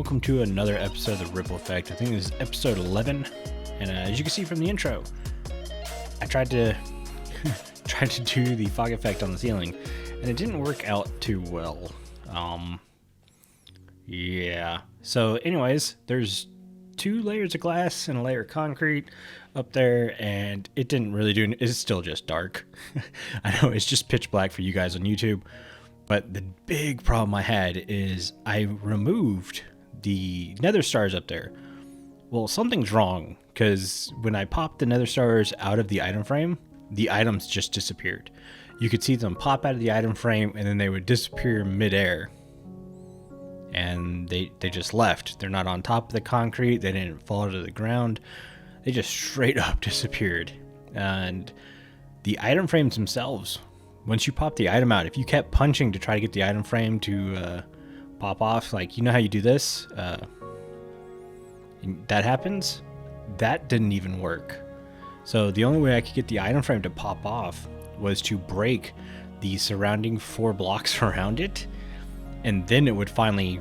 welcome to another episode of the Ripple Effect. I think this is episode 11, and as you can see from the intro, I tried to do the fog effect on the ceiling, and it didn't work out too well. Yeah. So anyways, there's 2 layers of glass and a layer of concrete up there, and it didn't really do. It's still just dark. I know it's just pitch black for you guys on YouTube. But the big problem I had is I removed the nether stars up there. Well, something's wrong, because when I popped the nether stars out of the item frame, the items just disappeared. You could see them pop out of the item frame, and then they would disappear midair. And they just left. They're not on top of the concrete. They didn't fall to the ground. They just straight up disappeared. And the item frames themselves, once you pop the item out, if you kept punching to try to get the item frame to pop off, like, you know how you do this? That happens? That didn't even work. So the only way I could get the item frame to pop off was to break the surrounding 4 blocks around it, and then it would finally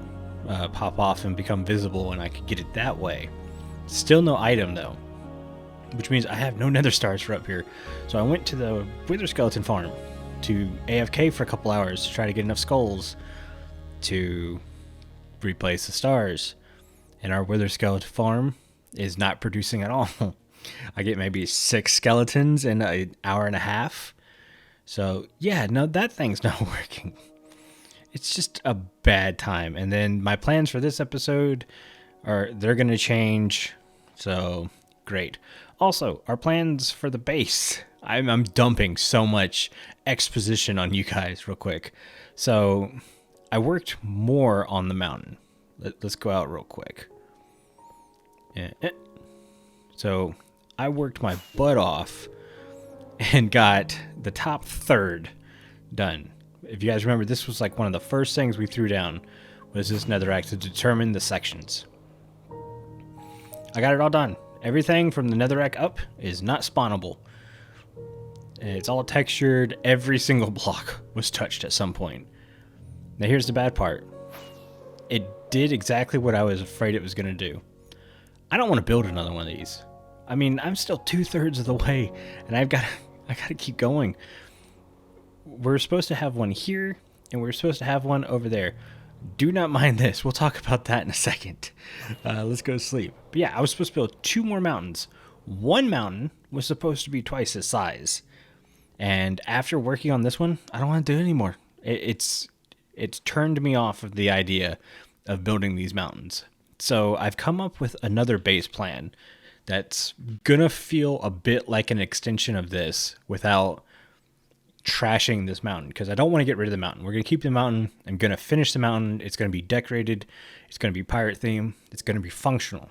pop off and become visible, and I could get it that way. Still no item, though, which means I have no nether stars for up here. So I went to the wither skeleton farm to AFK for a couple hours to try to get enough skulls to replace the stars. And our wither skeleton farm is not producing at all. I get maybe 6 skeletons in an hour and a half. So yeah, no, that thing's not working. It's just a bad time. And then my plans for this episode they're going to change. So great. Also, our plans for the base. I'm dumping so much exposition on you guys real quick. So I worked more on the mountain. Let's go out real quick. So I worked my butt off and got the top third done. If you guys remember, this was like one of the first things we threw down, was this netherrack to determine the sections. I got it all done. Everything from the netherrack up is not spawnable. It's all textured. Every single block was touched at some point. Now here's the bad part. It did exactly what I was afraid it was going to do. I don't want to build another one of these. I mean, I'm still 2/3 of the way, and I got to keep going. We're supposed to have one here, and we're supposed to have one over there. Do not mind this. We'll talk about that in a second. Let's go to sleep. But yeah, I was supposed to build 2 more mountains. One mountain was supposed to be twice its size. And after working on this one, I don't want to do it anymore. It's turned me off of the idea of building these mountains. So I've come up with another base plan that's going to feel a bit like an extension of this without trashing this mountain, because I don't want to get rid of the mountain. We're going to keep the mountain. I'm going to finish the mountain. It's going to be decorated. It's going to be pirate theme. It's going to be functional.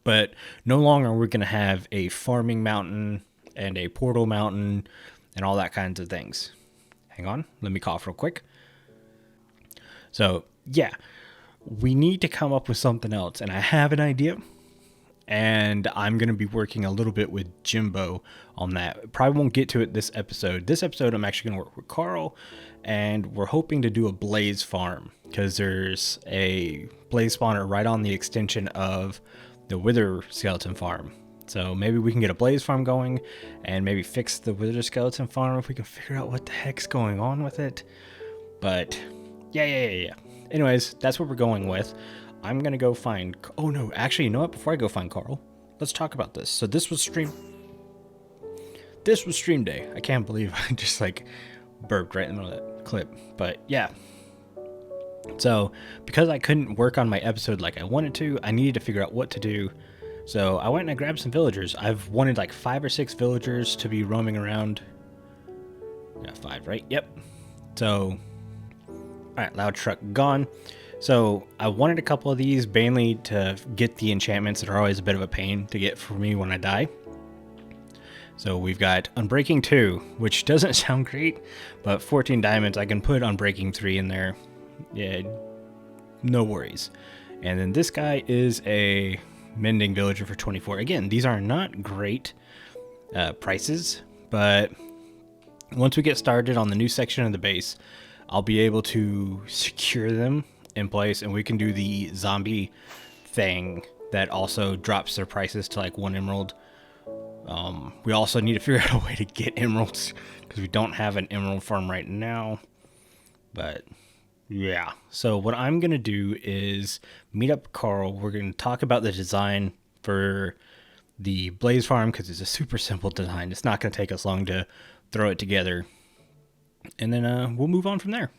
But no longer are we going to have a farming mountain and a portal mountain and all that kinds of things. Hang on, let me cough real quick. So yeah, we need to come up with something else, and I have an idea, and I'm going to be working a little bit with Jimbo on that. Probably won't get to it this episode. This episode I'm actually going to work with Carl, and we're hoping to do a blaze farm, because there's a blaze spawner right on the extension of the wither skeleton farm. So maybe we can get a blaze farm going and maybe fix the wither skeleton farm if we can figure out what the heck's going on with it. But yeah. Anyways, that's what we're going with. I'm going to go find... Oh no, actually, you know what? Before I go find Carl, let's talk about this. So this was stream day. I can't believe I just like burped right in the middle of that clip. But yeah. So because I couldn't work on my episode like I wanted to, I needed to figure out what to do. So I went and I grabbed some villagers. I've wanted like 5 or 6 villagers to be roaming around. Yeah, 5, right? Yep. So, alright, loud truck gone. So I wanted a couple of these mainly to get the enchantments that are always a bit of a pain to get for me when I die. So we've got Unbreaking 2, which doesn't sound great, but 14 diamonds, I can put Unbreaking 3 in there. Yeah, no worries. And then this guy is a Mending Villager for 24. Again, these are not great prices, but once we get started on the new section of the base, I'll be able to secure them in place, and we can do the zombie thing that also drops their prices to like 1 emerald. We also need to figure out a way to get emeralds because we don't have an emerald farm right now. But yeah, so what I'm going to do is meet up Carl. We're going to talk about the design for the Blaze farm because it's a super simple design. It's not going to take us long to throw it together. And then we'll move on from there.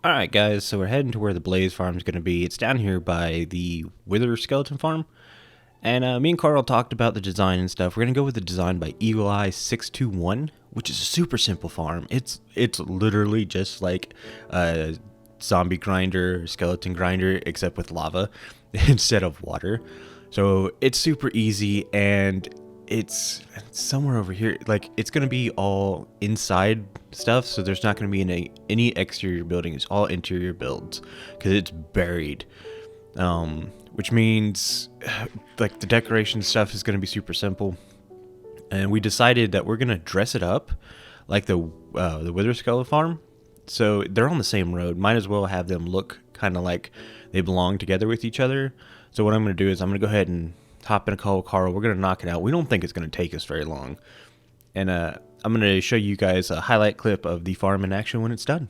Alright guys, so we're heading to where the Blaze farm is going to be. It's down here by the Wither skeleton farm. And me and Carl talked about the design and stuff. We're going to go with the design by Eagle Eye 621, which is a super simple farm. It's literally just like a zombie grinder, skeleton grinder, except with lava instead of water. So it's super easy, and it's somewhere over here. Like, it's going to be all inside stuff, so there's not going to be any exterior building. It's all interior builds because it's buried. Which means like the decoration stuff is going to be super simple. And we decided that we're going to dress it up like the Wither skeleton farm. So they're on the same road. Might as well have them look kind of like they belong together with each other. So what I'm going to do is I'm going to go ahead and hop in a call with Carl. We're going to knock it out. We don't think it's going to take us very long. And I'm going to show you guys a highlight clip of the farm in action when it's done.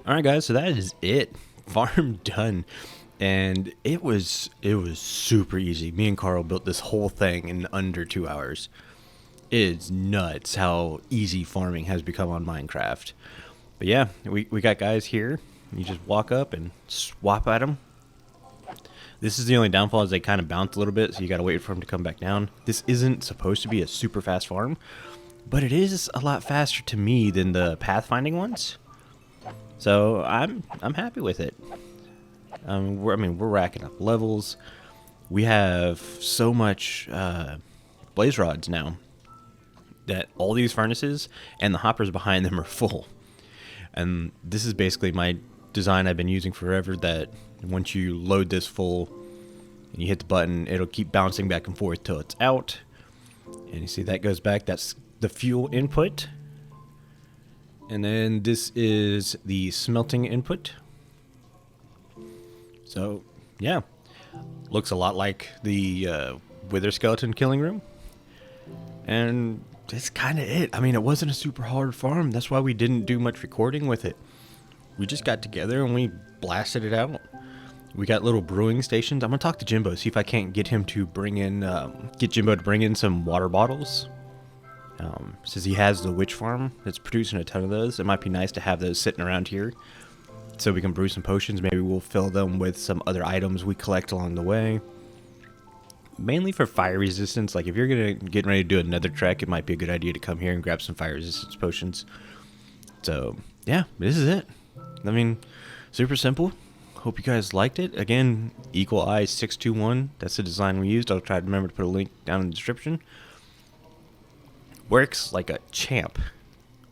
Alright guys, so that is it. Farm done. And it was super easy. Me and Carl built this whole thing in under 2 hours. It's nuts how easy farming has become on Minecraft. But yeah, we got guys here. You just walk up and swap at them. This is the only downfall, is they kind of bounce a little bit, so you gotta wait for them to come back down. This isn't supposed to be a super fast farm, but it is a lot faster to me than the pathfinding ones. So I'm happy with it. We're racking up levels. We have so much blaze rods now that all these furnaces and the hoppers behind them are full. And this is basically my design I've been using forever, that once you load this full and you hit the button, it'll keep bouncing back and forth till it's out. And you see that goes back. That's the fuel input. And then this is the smelting input. So, yeah. Looks a lot like the Wither skeleton killing room. And that's kind of it. I mean, it wasn't a super hard farm. That's why we didn't do much recording with it. We just got together and we blasted it out. We got little brewing stations. I'm going to talk to Jimbo, see if I can't get him to bring in, get Jimbo to bring in some water bottles. Says he has the witch farm that's producing a ton of those. It might be nice to have those sitting around here so we can brew some potions. Maybe we'll fill them with some other items we collect along the way. Mainly for fire resistance. Like if you're getting ready to do another trek, it might be a good idea to come here and grab some fire resistance potions. So yeah, this is it. I mean, super simple. Hope you guys liked it. Again, Eagle Eye 621. That's the design we used. I'll try to remember to put a link down in the description. Works like a champ.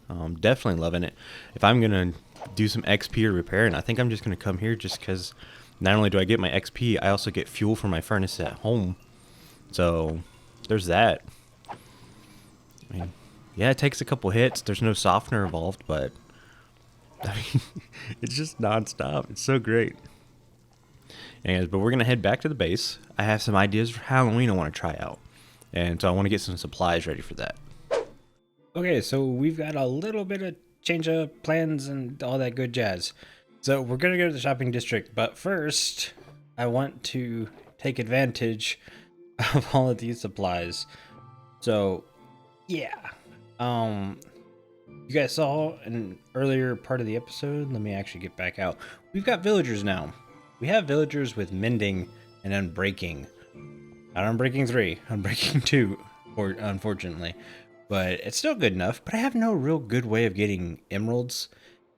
Definitely loving it. If I'm gonna do some XP or repair, and I think I'm just gonna come here just because not only do I get my XP, I also get fuel for my furnace at home. So there's that. I mean, yeah, it takes a couple hits. There's no softener involved, but I mean, it's just non-stop. It's so great. Anyways, but we're gonna head back to the base. I have some ideas for Halloween I want to try out, and so I want to get some supplies ready for that. Okay, so we've got a little bit of change of plans and all that good jazz. So we're gonna go to the shopping district, but first I want to take advantage of all of these supplies. So yeah, you guys saw an earlier part of the episode. Let me actually get back out. We've got villagers now. We have villagers with mending and unbreaking. Not unbreaking 3, unbreaking 2, unfortunately. But it's still good enough. But I have no real good way of getting emeralds.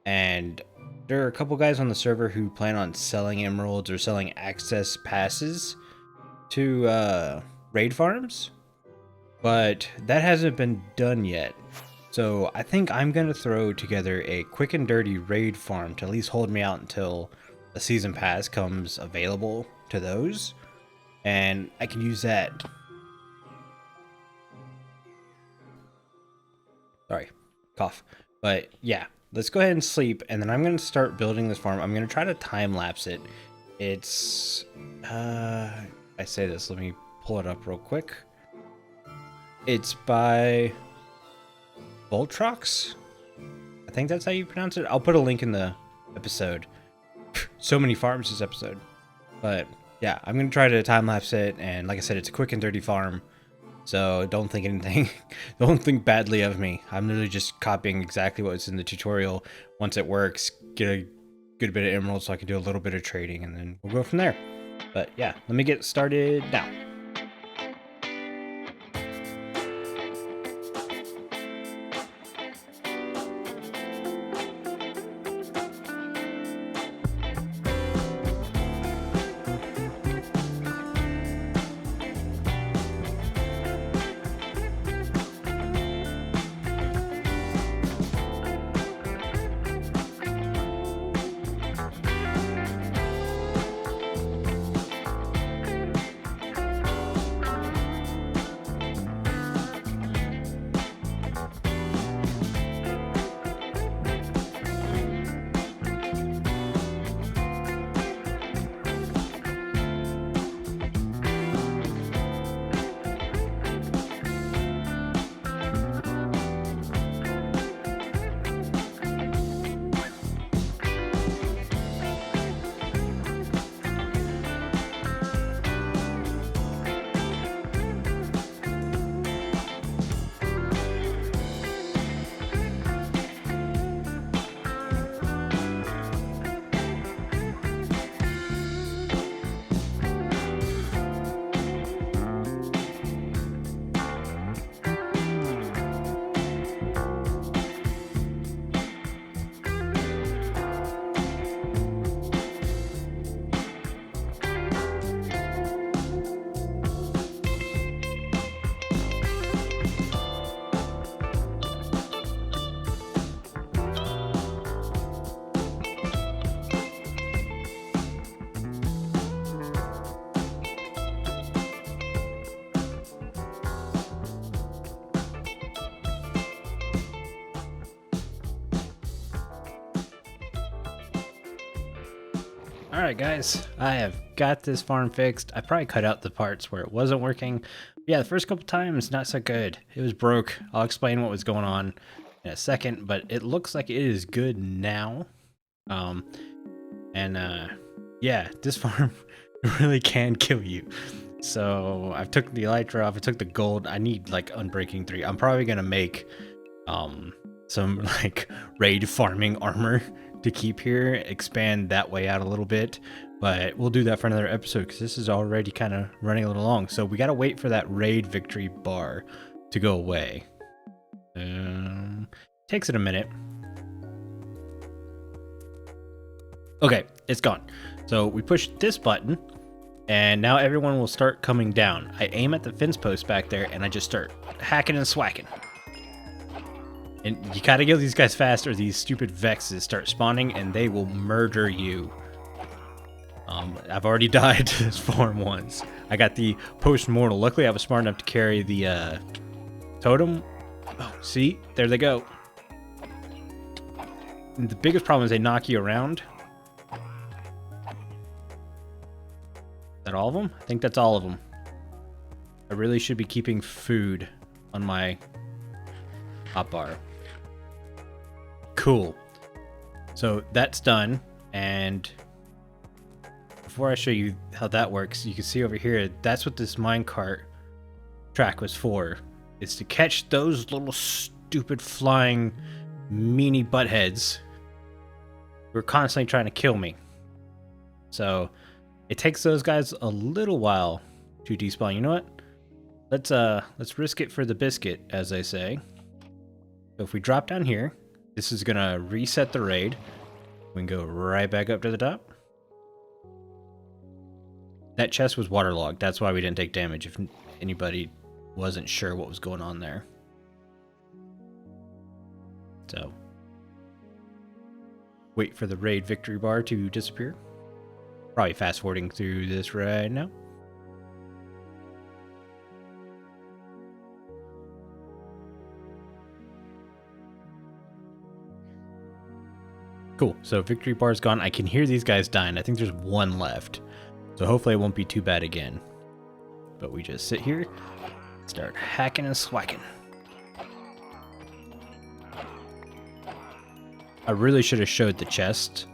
And there are a couple guys on the server who plan on selling emeralds or selling access passes to raid farms. But that hasn't been done yet. So I think I'm going to throw together a quick and dirty raid farm to at least hold me out until the season pass comes available to those. And I can use that. Sorry, cough. But yeah, let's go ahead and sleep. And then I'm going to start building this farm. I'm going to try to time lapse it. It's, I say this, let me pull it up real quick. It's by Voltrox. I think that's how you pronounce it. I'll put a link in the episode. So many farms this episode. But yeah, I'm going to try to time-lapse it. And like I said, it's a quick and dirty farm. So don't think anything. Don't think badly of me. I'm literally just copying exactly what's in the tutorial. Once it works, get a good bit of emeralds so I can do a little bit of trading. And then we'll go from there. But yeah, let me get started now. Alright guys, I have got this farm fixed. I probably cut out the parts where it wasn't working. Yeah, the first couple times, not so good. It was broke. I'll explain what was going on in a second, but it looks like it is good now. Yeah, this farm really can kill you. So I took the elytra off, I took the gold. I need like unbreaking 3. I'm probably gonna make some like raid farming armor to keep here, expand that way out a little bit, but we'll do that for another episode because this is already kind of running a little long. So we got to wait for that raid victory bar to go away. Takes it a minute. Okay, it's gone. So we push this button and now everyone will start coming down. I aim at the fence post back there and I just start hacking and swacking. And you gotta kill these guys fast or these stupid Vexes start spawning and they will murder you. I've already died to this farm once. I got the post-mortal. Luckily I was smart enough to carry the totem. Oh, see? There they go. And the biggest problem is they knock you around. Is that all of them? I think that's all of them. I really should be keeping food on my hotbar. Cool. So that's done, And before I show you how that works, you can see over here, that's what this minecart track was for. It's to catch those little stupid flying meanie buttheads who are constantly trying to kill me. So it takes those guys a little while to despawn. You know what? Let's risk it for the biscuit, as they say. So if we drop down here, this is gonna reset the raid. We can go right back up to the top. That chest was waterlogged. That's why we didn't take damage, if anybody wasn't sure what was going on there. So wait for the raid victory bar to disappear. Probably fast forwarding through this right now. Cool, so victory bar's gone. I can hear these guys dying. I think there's one left. So hopefully it won't be too bad again. But we just sit here, start hacking and swacking. I really should have showed the chest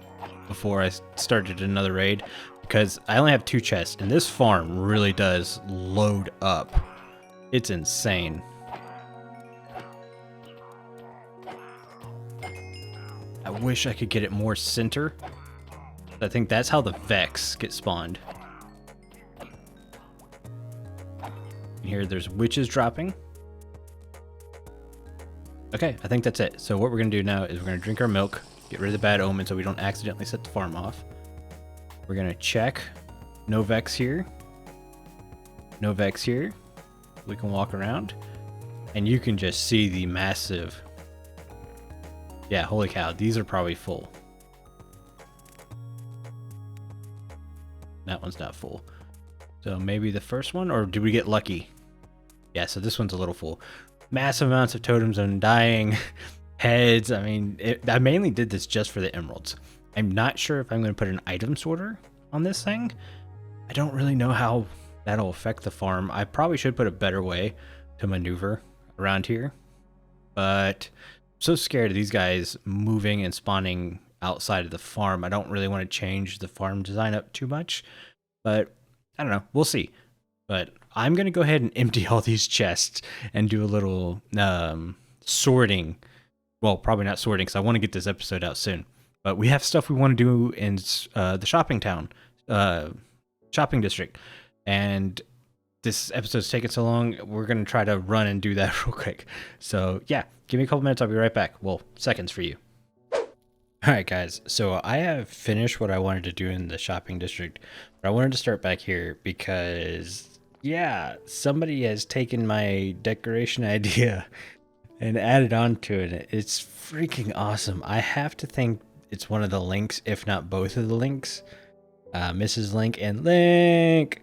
before I started another raid, because I only have 2 chests, and this farm really does load up. It's insane. I wish I could get it more center. I think that's how the Vex get spawned. And here there's witches dropping. Okay, I think that's it. So what we're going to do now is we're going to drink our milk, get rid of the bad omen so we don't accidentally set the farm off. We're going to check. No Vex here. No Vex here. We can walk around. And you can just see the massive... Yeah, holy cow, these are probably full. That one's not full. So maybe the first one, or did we get lucky? Yeah, so this one's a little full. Massive amounts of totems and dying heads. I mean, I mainly did this just for the emeralds. I'm not sure if I'm going to put an item sorter on this thing. I don't really know how that'll affect the farm. I probably should put a better way to maneuver around here. But I'm so scared of these guys moving and spawning outside of the farm. I don't really want to change the farm design up too much. But I don't know. We'll see. But I'm going to go ahead and empty all these chests and do a little sorting. Well, probably not sorting because I want to get this episode out soon. But we have stuff we want to do in the shopping district. And this episode's taking so long, we're going to try to run and do that real quick. So yeah, give me a couple minutes. I'll be right back. Well, seconds for you. Alright guys, so I have finished what I wanted to do in the shopping district, but I wanted to start back here because, yeah, somebody has taken my decoration idea and added on to it. It's freaking awesome. I have to think it's one of the links, if not both of the links. Mrs. Link and Link!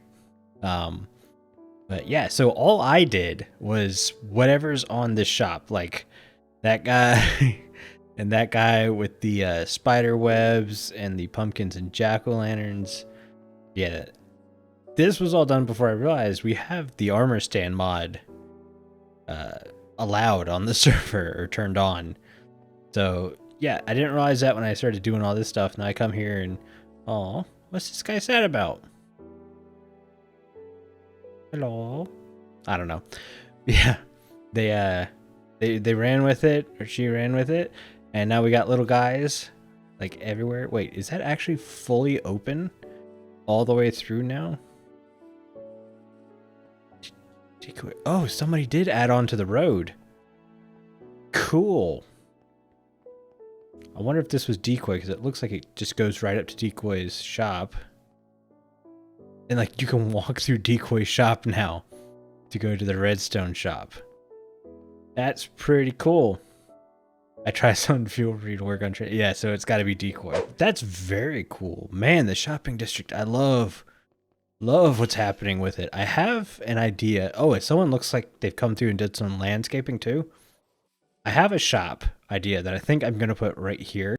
But yeah, so all I did was whatever's on this shop, like that guy... And that guy with the spider webs and the pumpkins and jack-o'-lanterns. Yeah, this was all done before I realized we have the armor stand mod allowed on the server or turned on. So yeah, I didn't realize that when I started doing all this stuff. Now I come here and, oh, what's this guy sad about? Hello? I don't know. Yeah, they ran with it, or she ran with it. And now we got little guys like everywhere. Wait, is that actually fully open all the way through now? Oh, somebody did add on to the road. Cool. I wonder if this was Decoy, because it looks like it just goes right up to Decoy's shop. And like you can walk through Decoy's shop now to go to the redstone shop. That's pretty cool. I try some fuel for you to work on trade. Yeah, so it's got to be Decoy. That's very cool. Man, the shopping district. I love what's happening with it. I have an idea. Oh, someone looks like they've come through and did some landscaping too. I have a shop idea that I think I'm going to put right here.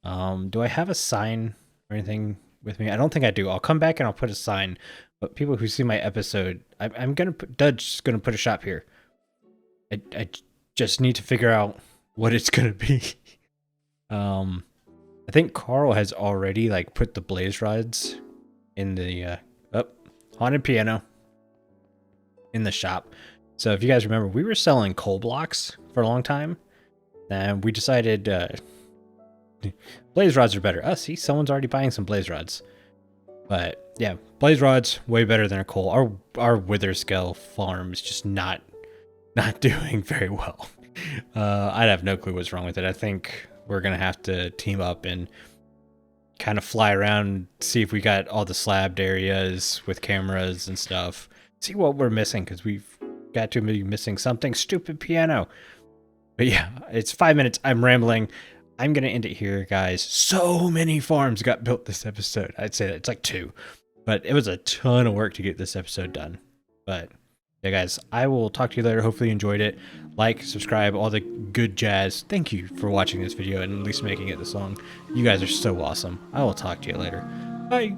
Do I have a sign or anything with me? I don't think I do. I'll come back and I'll put a sign. But people who see my episode, I'm going to put, Dud's going to put a shop here. I just need to figure out what it's gonna be. I think Carl has already like put the blaze rods in the haunted piano in the shop. So if you guys remember, we were selling coal blocks for a long time, and we decided blaze rods are better. Oh, see, someone's already buying some blaze rods. But yeah, blaze rods way better than a coal. Our wither scale farm is just not doing very well. I'd have no clue what's wrong with it. I think we're gonna have to team up and kind of fly around, see if we got all the slabbed areas with cameras and stuff. See what we're missing, because we've got to be missing something. Stupid piano. But yeah, it's 5 minutes. I'm rambling. I'm going to end it here, guys. So many farms got built this episode. I'd say that it's like 2. But it was a ton of work to get this episode done. But yeah, guys, I will talk to you later. Hopefully you enjoyed it. Like, subscribe, all the good jazz. Thank you for watching this video and at least making it this long. You guys are so awesome. I will talk to you later. Bye.